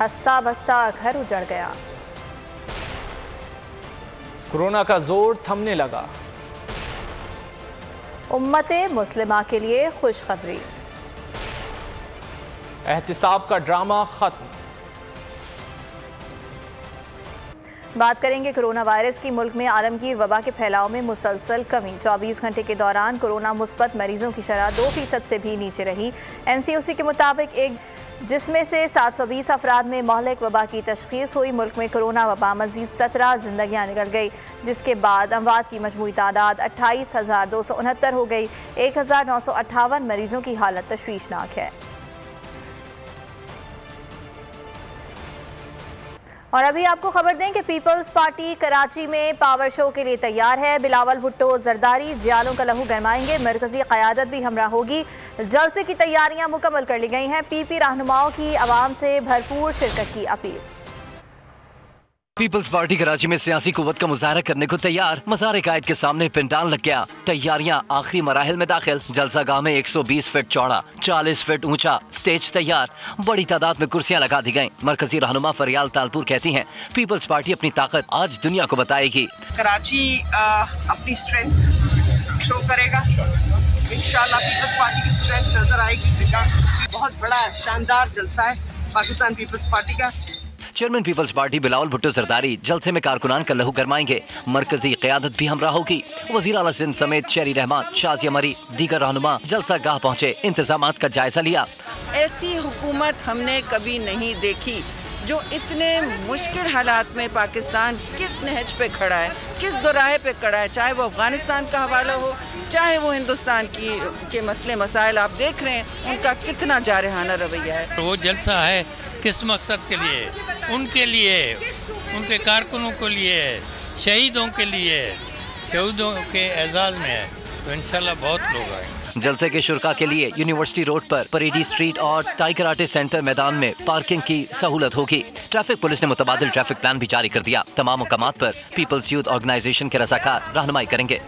हंसता बसता घर उजड़ गया। कोरोना का जोर थमने लगा। उम्मते मुस्लिमा के लिए खुशखबरी। एहतिसाब का ड्रामा खत्म। बात करेंगे कोरोना वायरस की। मुल्क में आलमगीर वबा के फैलाव में मुसलसल कमी। 24 घंटे के दौरान कोरोना मुस्बत मरीजों की शरह 2% से भी नीचे रही। NCOC के मुताबिक जिसमें से 720 अफराद में महलिक वबा की तशखीस हुई। मुल्क में कोरोना वबा मजीद 17 जिंदगियां निकल गई, जिसके बाद अमवात की मजमूई तादाद 28,269 हो गई। 1,958 मरीजों की हालत तशवीशनाक है। और अभी आपको खबर दें कि पीपल्स पार्टी कराची में पावर शो के लिए तैयार है। बिलावल भुट्टो जरदारी जियालों का लहू गरमाएंगे। मरकजी क़यादत भी हमरा होगी। जलसे की तैयारियां मुकम्मल कर ली गई हैं। PP रहनुमाओं की आवाम से भरपूर शिरकत की अपील। पीपल्स पार्टी कराची में सियासी कुव्वत का मुजाहरा करने को तैयार। मज़ार-ए-कायद के सामने पेंडाल लग गया। तैयारियां आखिरी मराहिल में दाखिल। जलसा गाह में 120 फीट चौड़ा 40 फीट ऊंचा स्टेज तैयार। बड़ी तादाद में कुर्सियां लगा दी गयी। मरकजी रहनुमा फरियाल तालपुर कहती हैं, पीपल्स पार्टी अपनी ताकत आज दुनिया को बताएगी। कराची अपनी स्ट्रेंथ शो करेगा। इंशाल्लाह पीपल्स पार्टी की स्ट्रेंथ नजर आएगी। बहुत बड़ा शानदार जलसा है पाकिस्तान पीपल्स पार्टी का। Chairman People's Party Bilawal Bhutto Zardari जलसे में कारकुनान का लहू गरमाएंगे। मरकजी क़यादत भी हमरा होगी। वज़ीर आला सिंध समेत शेरी रहमान, शाजिया मरी, दीगर रहनुमा जलसा गाह पहुँचे। इंतजामात का जायजा लिया। ऐसी हुकूमत हमने कभी नहीं देखी जो इतने मुश्किल हालात में पाकिस्तान किस नहज पे खड़ा है, किस दोराहे पे खड़ा है, चाहे वो अफगानिस्तान का हवाला हो, चाहे वो हिंदुस्तान के मसले मसाइल आप देख रहे हैं उनका कितना जारहाना रवैया है। वो जलसा है किस मकसद के लिए? उनके लिए, उनके कारकुनों के लिए, शहीदों के लिए, शहीदों के एजाज़ में है। तो इंशाल्लाह बहुत लोग आएंगे। जलसे के शुरका के लिए यूनिवर्सिटी रोड पर परेडी स्ट्रीट और टाई कराटे सेंटर मैदान में पार्किंग की सहूलत होगी। ट्रैफिक पुलिस ने मुतबादिल ट्रैफिक प्लान भी जारी कर दिया। तमाम मुकामात पर पीपल्स यूथ ऑर्गेनाइजेशन के रज़ाकार रहनुमाई करेंगे।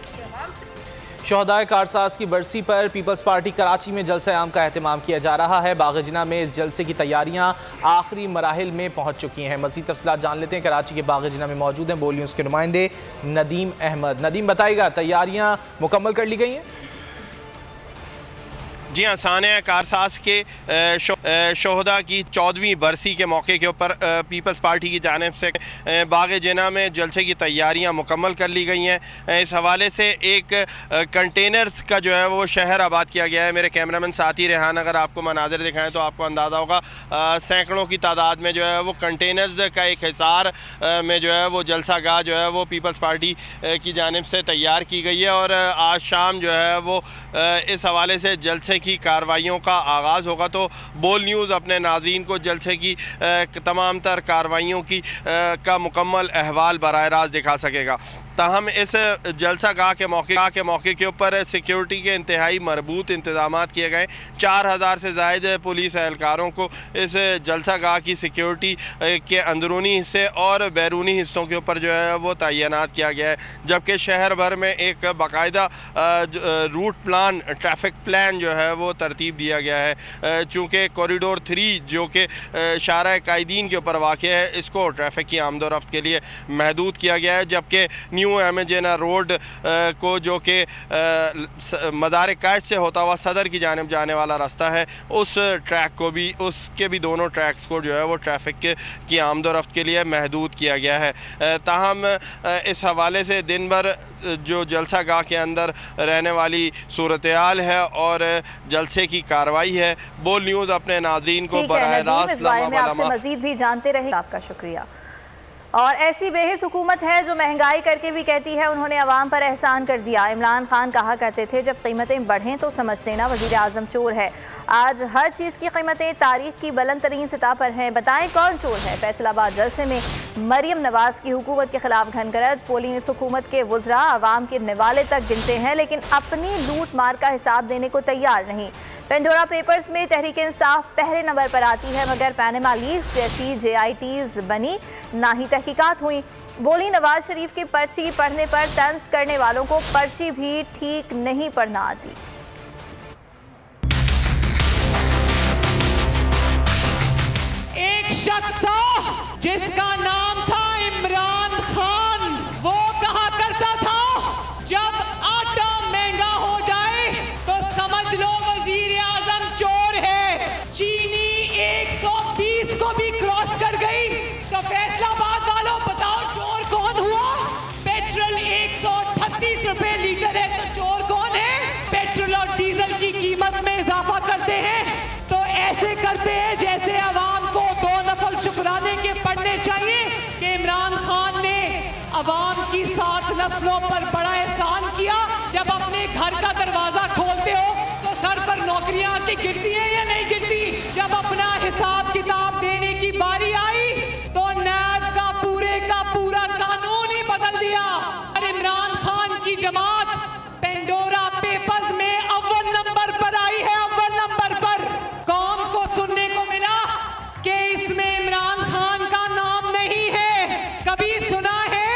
शोहदाए कारसाज की बरसी पर पीपल्स पार्टी कराची में जलसे आम का एहतमाम किया जा रहा है। बाग-ए-जिना में इस जलसे की तैयारियां आखिरी मराहिल में पहुंच चुकी हैं। मज़ीद तफसीलात जान लेते हैं। कराची के बाग-ए-जिना में मौजूद हैं बोल न्यूज़ के नुमाइंदे नदीम अहमद। नदीम, बताइएगा, तैयारियां मुकम्मल कर ली गई हैं? जी हाँ, सानिया कारसाज के शोहदा की 14वीं बरसी के मौके के ऊपर पीपल्स पार्टी की जानिब से बाग-ए-जिना में जलसे की तैयारियां मुकम्मल कर ली गई हैं। इस हवाले से एक कंटेनर्स का जो है वो शहर आबाद किया गया है। मेरे कैमरामैन साथी रेहान अगर आपको मनाज़िर दिखाएं तो आपको अंदाज़ा होगा। सैकड़ों की तादाद में जो है वो कंटेनर्स का एक हिसार में जो है वो जलसा गाह जो है वो पीपल्स पार्टी की जानिब से तैयार की गई है। और आज शाम जो है वो इस हवाले से जलसे की कार्रवाइयों का आगाज़ होगा। तो बोल न्यूज़ अपने नाज़रीन को जलसे की तमाम तर कार्रवाइयों की का मुकम्मल अहवाल बराह रास्त दिखा सकेगा। ताहम इस जलसा गाह के मौके के ऊपर सिक्योरिटी के इंतहाई मरबूत इंतजाम किए गए। 4000 से ज़ायद पुलिस एहलकारों को इस जलसा गाह की सिक्योरिटी के अंदरूनी हिस्से और बैरूनी हिस्सों के ऊपर जो है वो तैनात किया गया है। जबकि शहर भर में एक बाकायदा रूट प्लान, ट्रैफिक प्लान जो है वो तरतीब दिया गया है। चूँकि कॉरिडोर 3 जो कि शाहराह कायदीन के ऊपर वाक़ है, इसको ट्रैफिक की आमदोरफ्त के लिए महदूद किया गया है। जबकि न्यू एमेजिना रोड को जो कि मज़ार-ए-कायद से होता हुआ सदर की जानिब जाने वाला रास्ता है, उस ट्रैक को भी, उसके भी दोनों ट्रैक्स को जो है वो ट्रैफिक की आमदोरफ्त के लिए महदूद किया गया है। ताहम इस हवाले से दिन भर जो जलसा गाह के अंदर रहने वाली सूरत हाल है और जलसे की कार्रवाई है, बोल न्यूज़ अपने नाज़रीन को बराह रास्त मज़ीद भी जानते रहे। आपका शुक्रिया। और ऐसी बेहिस हुकूमत है जो महंगाई करके भी कहती है उन्होंने अवाम पर एहसान कर दिया। इमरान खान कहा करते थे जब कीमतें बढ़ें तो समझ लेना वज़ीर आज़म चोर है। आज हर चीज़ की कीमतें तारीख की बुलंद तरीन सतह पर हैं। बताएं कौन चोर है? फैसलाबाद जलसे में मरियम नवाज की हुकूमत के खिलाफ घनगरज। पोलिंग इस हुकूमत के वुज़रा अवाम के निवाले तक गिनते हैं लेकिन अपनी लूट मार का हिसाब देने को तैयार नहीं। पेंडोरा पेपर्स में तहरीक इंसाफ पहले नंबर पर आती है मगर पैनामा लीक्स जैसी JITs बनी ना ही तहकीकात हुई। बोली नवाज शरीफ की पर्ची पढ़ने पर तंज करने वालों को पर्ची भी ठीक नहीं पढ़ना आती। एक शख्स था जिसका नाम था इमरान खान। वो कहा करता था जब आटा महंगा हो जाए तो समझ लो वजीर आजम चोर है। चीनी 120 को भी क्रॉस कर गई तो फैसलाबाद वालों बताओ चोर कौन हुआ? पेट्रोल 138 रुपए लीटर है तो चोर कौन है? पेट्रोल और डीजल की कीमत में इजाफा करते हैं तो ऐसे करते हैं जैसे अवाम को 2 नफल शुक्राने के पढ़ने चाहिए कि इमरान खान ने अवाम की 7 नस्लों पर बड़ा एहसान किया। जब अपने घर का दरवाजा खोलते हो तो सर पर नौकरियां आके गिरती हैं या नहीं गिरती? जब अपना हिसाब किताब देने की बारी आई तो नैब का पूरा कानून ही बदल दिया। और इमरान खान की जमात पेंडोरा पेपर्स में अव्वल नंबर पर आई है, अव्वल नंबर पर। कौम को सुनने को मिला कि इसमें इमरान खान का नाम नहीं है। कभी सुना है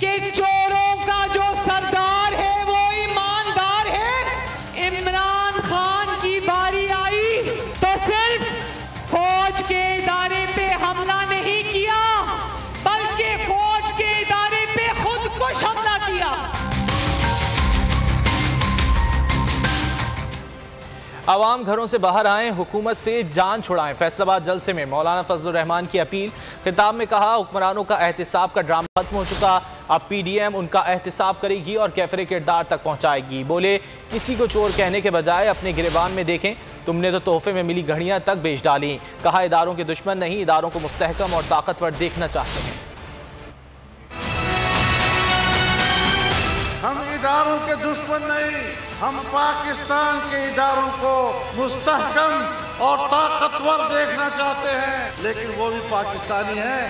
कि चोरों का जो सरदार है वो ईमानदार है? इमरान खान की बारी आई तो सिर्फ फौज के इदारे पे हमला नहीं किया बल्कि फौज के इदारे पे खुद कुछ हमला किया। आवाम घरों से बाहर आएं, हुकूमत से जान छुड़ाएं। फैसलाबाद जलसे में मौलाना फजलुर रहमान की अपील। खिताब में कहा हुक्मरानों का एहतिसाब का ड्रामा खत्म हो चुका, अब PDM उनका एहतिसाब करेगी और कैफरे किरदार तक पहुंचाएगी। बोले किसी को चोर कहने के बजाय अपने गिरबान में देखें, तुमने तो तोहफे में मिली घड़ियां तक बेच डाली। कहा इदारों के दुश्मन नहीं, इदारों को मुस्तहकम और ताकतवर देखना चाहते हैं। हम इदारों के दुश्मन नहीं, हम पाकिस्तान के इदारों को मुस्तहकम और ताकतवर देखना चाहते हैं। लेकिन वो भी पाकिस्तानी हैं,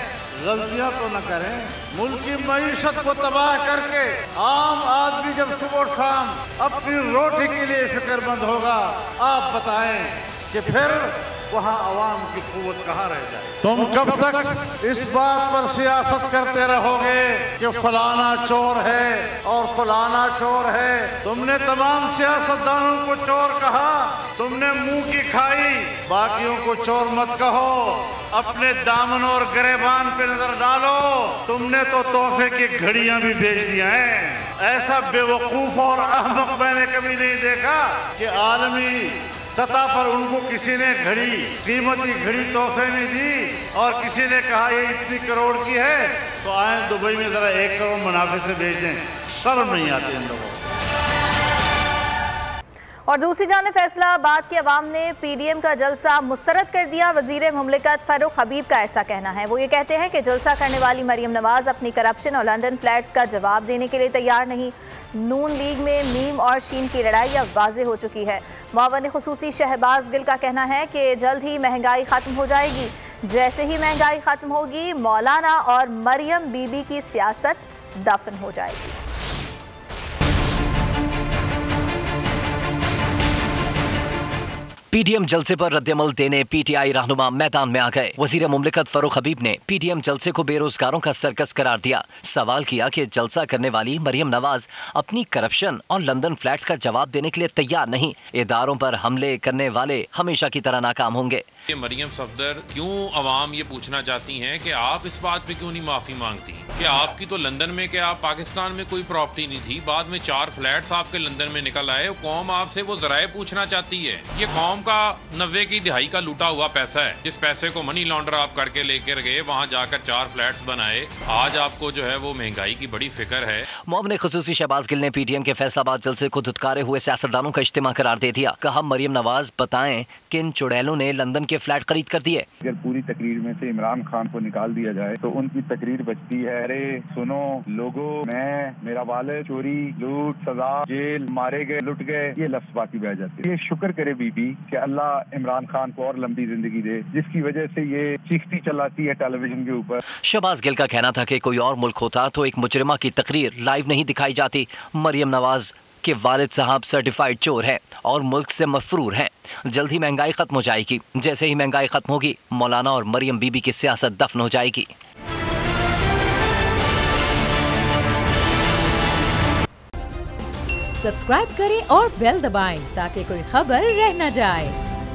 गलतियां तो न करें। मुल्क की मईशत को तबाह करके आम आदमी जब सुबह शाम अपनी रोटी के लिए फिक्रमंद होगा, आप बताएं कि फिर वहाँ अवाम की कुव्वत कहाँ रह जाए? तुम कब तक इस बात पर सियासत करते रहोगे कि फलाना चोर है और फलाना चोर है? तुमने तमाम सियासतदानों को चोर कहा, तुमने मुंह की खाई, बाकियों को चोर मत कहो। अपने दामन और गिरेबान पे नजर डालो, तुमने तो तोहफे की घड़ियां भी भेज दिया है। ऐसा बेवकूफ और अहमक मैंने कभी नहीं देखा कि आलमी सतह पर उनको किसी ने घड़ी, कीमती घड़ी तोहफे में दी और किसी ने कहा ये इतनी करोड़ की है तो आए दुबई में जरा 1 करोड़ मुनाफे से बेच दें। शर्म नहीं आती इन लोगों को। और दूसरी जानिब फैसलाबाद की अवाम ने PDM का जलसा मुस्तरद कर दिया। वजीर मुमलिकत फारूक हबीब का ऐसा कहना है। वो ये कहते हैं कि जलसा करने वाली मरियम नवाज अपनी करप्शन और लंदन फ्लैट्स का जवाब देने के लिए तैयार नहीं। नून लीग में मीम और शीन की लड़ाई अब वाज़ेह हो चुकी है। मुअव्विन खुसूसी शहबाज गिल का कहना है कि जल्द ही महंगाई ख़त्म हो जाएगी। जैसे ही महंगाई ख़त्म होगी मौलाना और मरियम बीबी की सियासत दफन हो जाएगी। PDM जलसे पर रद्दअमल देने PTI रहनुमा मैदान में आ गए। वजीर मुमलिकत फारूक हबीब ने PDM जलसे को बेरोजगारों का सर्कस करार दिया। सवाल किया कि जलसा करने वाली मरियम नवाज अपनी करप्शन और लंदन फ्लैट्स का जवाब देने के लिए तैयार नहीं। इदारों पर हमले करने वाले हमेशा की तरह नाकाम होंगे। मरियम सफदर क्यों अवाम ये पूछना चाहती हैं कि आप इस बात पे क्यों नहीं माफी मांगती कि आपकी तो लंदन में, क्या पाकिस्तान में कोई प्रॉपर्टी नहीं थी, बाद में 4 फ्लैट्स आपके लंदन में निकल आए। कौम आपसे वो जराए पूछना चाहती है। ये कौम का 90 की दिहाई का लूटा हुआ पैसा है, जिस पैसे को मनी लॉन्डर आप करके लेकर गए, वहाँ जाकर 4 फ्लैट्स बनाए। आज आपको जो है वो महंगाई की बड़ी फिक्र है। मुअव्विन खुसूसी शहबाज गिल ने PTM के फैसलाबाद जलसे को धुतकारे हुए सियासतदानों का इज्तिमा करार दे दिया। कहा मरियम नवाज बताएं किन चुड़ैलों ने लंदन के फ्लैट खरीद कर दिए। अगर पूरी तकरीर में से इमरान खान को निकाल दिया जाए तो उनकी तकरीर बचती है अरे सुनो लोगो, मैं, मेरा वालिद, चोरी, लूट, सजा, जेल, मारे गए, लुट गए, ये लफ्ज बाकी बह जाते हैं। ये शुक्र करे बीबी कि अल्लाह इमरान खान को और लंबी जिंदगी दे, जिसकी वजह से ये चीखती चलाती है टेलीविजन के ऊपर। शहबाज गिल का कहना था कि कोई और मुल्क होता तो एक मुजरिमा की तकरीर लाइव नहीं दिखाई जाती। मरियम नवाज के वालिद साहब सर्टिफाइड चोर हैं और मुल्क से मफरूर हैं। जल्द ही महंगाई खत्म हो जाएगी। जैसे ही महंगाई खत्म होगी मौलाना और मरियम बीबी की सियासत दफन हो जाएगी। सब्सक्राइब करें और बेल दबाएं ताकि कोई खबर रह न जाए।